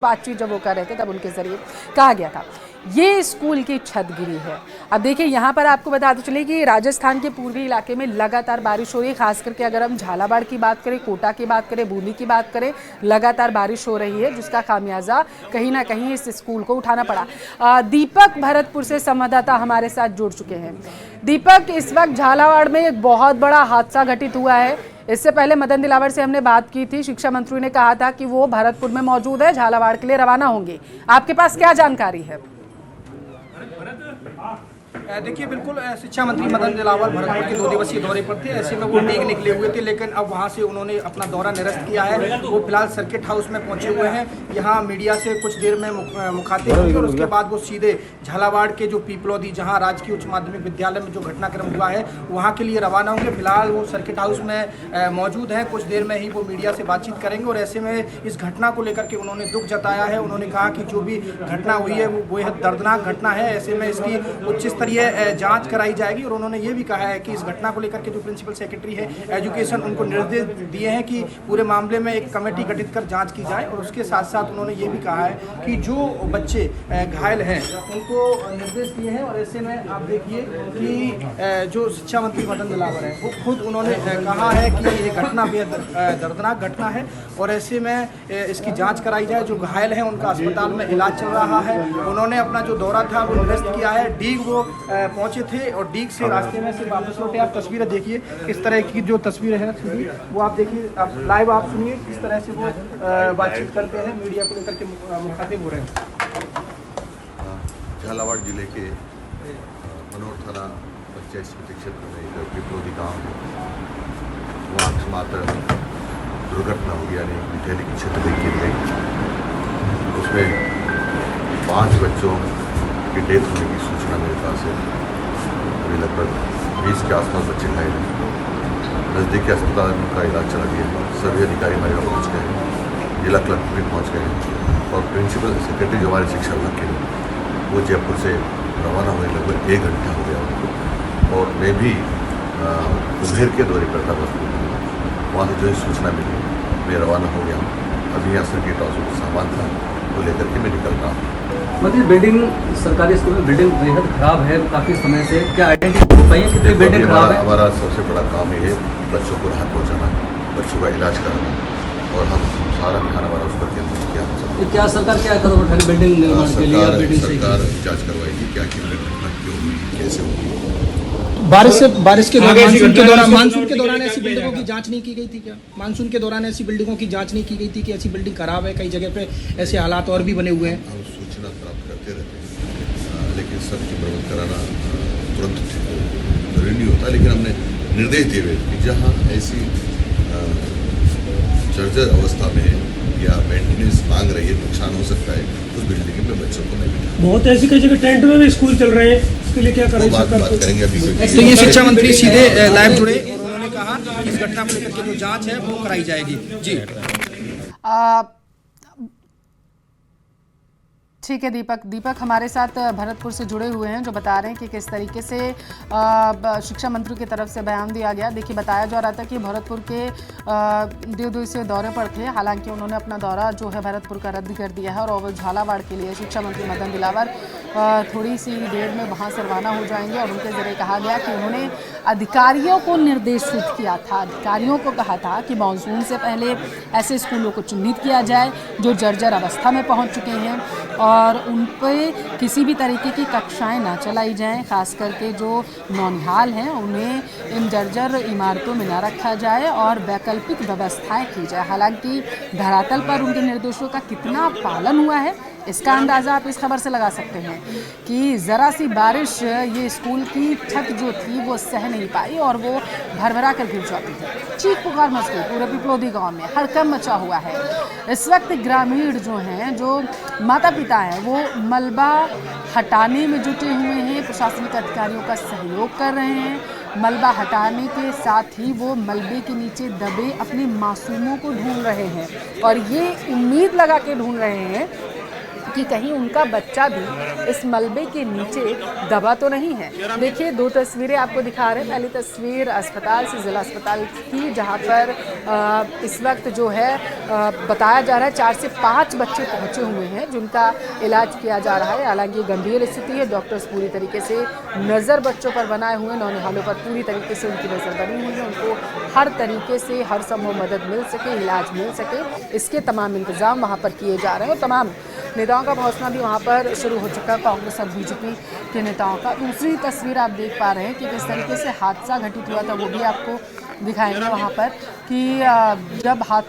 बातचीत जब वो कर रहे थे तब उनके जरिए कहा गया था। ये स्कूल की छत गिरी है। अब देखिए यहाँ पर आपको बताते चले कि राजस्थान के पूर्वी इलाके में लगातार बारिश हो रही है। खास करके अगर हम झालावाड़ की बात करें, कोटा की बात करें, बूंदी की बात करें, लगातार बारिश हो रही है जिसका खामियाजा कहीं ना कहीं इस स्कूल को उठाना पड़ा। दीपक भरतपुर से संवाददाता हमारे साथ जुड़ चुके हैं। दीपक, इस वक्त झालावाड़ में एक बहुत बड़ा हादसा घटित हुआ है। इससे पहले मदन दिलावर से हमने बात की थी। शिक्षा मंत्री ने कहा था कि वो भरतपुर में मौजूद है, झालावाड़ के लिए रवाना होंगे। आपके पास क्या जानकारी है? देखिए, बिल्कुल शिक्षा मंत्री मदन दिलावर भरतपुर के 2 दिवसीय दौरे पर थे। ऐसे में वो टीग निकले हुए थे, लेकिन अब वहां से उन्होंने अपना दौरा निरस्त किया है। वो फिलहाल सर्किट हाउस में पहुंचे हुए हैं। यहां मीडिया से कुछ देर में मुखातिब होंगे और उसके बाद वो सीधे झालावाड़ के जो पीपलौदी, जहां राजकीय उच्च माध्यमिक विद्यालय में जो घटनाक्रम हुआ है वहां के लिए रवाना होंगे। फिलहाल वो सर्किट हाउस में मौजूद हैं। कुछ देर में ही वो मीडिया से बातचीत करेंगे और ऐसे में इस घटना को लेकर के उन्होंने दुख जताया है। उन्होंने कहा कि जो भी घटना हुई है वो बेहद दर्दनाक घटना है। ऐसे में इसकी उच्च स्तरीय जांच कराई जाएगी और उन्होंने ये भी कहा है कि इस घटना को लेकर के जो प्रिंसिपल सेक्रेटरी है एजुकेशन, उनको निर्देश दिए हैं कि पूरे मामले में एक कमेटी गठित कर जांच की जाए। और उसके साथ साथ उन्होंने ये भी कहा है कि जो बच्चे घायल हैं उनको निर्देश दिए हैं। और ऐसे में आप देखिए कि जो शिक्षा मंत्री मदन दिलावर है वो खुद उन्होंने कहा है कि ये घटना बेहद दर्दनाक घटना है और ऐसे में इसकी जाँच कराई जाए। जो घायल हैं उनका अस्पताल में इलाज चल रहा है। उन्होंने अपना जो दौरा था वो निरस्त किया है। डीग वो पहुंचे थे और डीग से रास्ते में से वापस लौटे। आप तस्वीरें देखिए, किस तरह की जो तस्वीरें हैं वो आप देखिए, आप लाइव आप सुनिए किस तरह से वो बातचीत करते हैं, मीडिया को लेकर के मुखातिब हो रहे हैं। झालावाड़ जिले के मनोर थाना पंचायत समिति क्षेत्र में एक पीपलौदी गाँव है, वहाँ अकस्मात दुर्घटना हो गई, यानी मिठाई की छत गिर गई। उसमें 5 बच्चों की डेथ होने की सूचना मेरे पास है। अभी लगभग 20 के आसपास बच्चे घायल हैं। नज़दीकी अस्पताल में उनका इलाज चला गया। सभी अधिकारी हमारे यहाँ पहुँच गए हैं, जिला कलेक्टर भी पहुँच गए हैं और प्रिंसिपल सेक्रेटरी जो हमारे शिक्षा विभाग के हैं वो जयपुर से रवाना हुए लगभग 1 घंटा हो गया उनको। और मैं भी उधेर के दौरे पर था, वहाँ से जो ही सूचना मिली मैं रवाना हो गया हूँ। अभी यहाँ सर्किट हाउस में सामान था वो लेकर के मैं निकल रहा हूँ। मतलब बिल्डिंग, सरकारी स्कूल में बिल्डिंग बेहद खराब है काफ़ी समय से। क्या आइडेंटिटी हो पाई है कितनी बिल्डिंग खराब है? हमारा सबसे बड़ा काम ये है बच्चों को राहत पहुँचाना, बच्चों का इलाज कराना और हम सारा ध्यान हमारा उस पर केंद्रित किया है। क्या सरकार क्या कदम उठा रही बिल्डिंग निर्माण के लिए? सरकार जाँच करवाएगी क्या घटना क्यों हुई, कैसे हुई। बारिश के दौरान मानसून के दौरान ऐसी बिल्डिंगों की जांच नहीं की गई थी क्या? मानसून के दौरान ऐसी बिल्डिंगों की जांच नहीं की गई थी कि ऐसी बिल्डिंग खराब है, कई जगह पे ऐसे हालात और भी बने हुए हैं? हम सूचना प्राप्त करते रहते हैं, लेकिन सबकी मरम्मत कराना तुरंत जरूरी नहीं होता। लेकिन हमने निर्देश दिए हुए कि जहाँ ऐसी जर्जर अवस्था में या मेंटेनेंस मांग रही है, नुकसान हो सकता है, उस बिल्डिंग में बच्चों को नहीं बिठाना। बहुत ऐसी कई जगह टेंट में भी स्कूल चल रहे हैं, इसके लिए क्या करें? बात करेंगे अभी। तो ये शिक्षा मंत्री सीधे लाइव जुड़े और उन्होंने कहा कि इस घटना को लेकर के जो जांच है वो कराई जाएगी। जी ठीक है दीपक हमारे साथ भरतपुर से जुड़े हुए हैं जो बता रहे हैं कि किस तरीके से शिक्षा मंत्री की तरफ से बयान दिया गया। देखिए, बताया जा रहा था कि भरतपुर के 2 दिवसीय दौरे पर थे। हालांकि उन्होंने अपना दौरा जो है भरतपुर का रद्द कर दिया है और झालावाड़ के लिए शिक्षा मंत्री मदन दिलावर थोड़ी सी देर में वहाँ से रवाना हो जाएंगे। और उनके जरिए कहा गया कि उन्होंने अधिकारियों को निर्देशित किया था, अधिकारियों को कहा था कि मानसून से पहले ऐसे स्कूलों को चिन्हित किया जाए जो जर्जर अवस्था में पहुँच चुके हैं और उन पर किसी भी तरीके की कक्षाएं ना चलाई जाएं। खास करके जो नौनिहाल हैं उन्हें इन जर्जर इमारतों में ना रखा जाए और वैकल्पिक व्यवस्थाएं की जाए। हालांकि धरातल पर उनके निर्देशों का कितना पालन हुआ है इसका अंदाज़ा आप इस खबर से लगा सकते हैं कि ज़रा सी बारिश ये स्कूल की छत जो थी वो सह नहीं पाई और वो भरभरा कर गिर जाती थी। चीख पुकार मच गई पूरे पीपलौदी गांव में, हड़कंप मचा हुआ है। इस वक्त ग्रामीण जो हैं, जो माता पिता हैं, वो मलबा हटाने में जुटे हुए हैं, प्रशासनिक अधिकारियों का सहयोग कर रहे हैं। मलबा हटाने के साथ ही वो मलबे के नीचे दबे अपने मासूमों को ढूंढ रहे हैं और ये उम्मीद लगा के ढूंढ रहे हैं कि कहीं उनका बच्चा भी इस मलबे के नीचे दबा तो नहीं है। देखिए 2 तस्वीरें आपको दिखा रहे हैं। पहली तस्वीर अस्पताल से, जिला अस्पताल की, जहां पर इस वक्त जो है बताया जा रहा है 4 से 5 बच्चे पहुंचे हुए हैं जिनका इलाज किया जा रहा है। हालांकि गंभीर स्थिति है, डॉक्टर्स पूरी तरीके से नज़र बच्चों पर बनाए हुए, नौनिहालों पर पूरी तरीके से उनकी नज़र बनी हुई है। उनको हर तरीके से हर संभव मदद मिल सके, इलाज मिल सके, इसके तमाम इंतजाम वहाँ पर किए जा रहे हैं। और तमाम नेताओं का पहुंचना भी वहां पर शुरू हो चुका है, कांग्रेस और बीजेपी के नेताओं का। दूसरी तस्वीर आप देख पा रहे हैं कि किस तरीके से हादसा घटित हुआ था, वो भी आपको दिखाएंगे वहां पर कि जब हादसा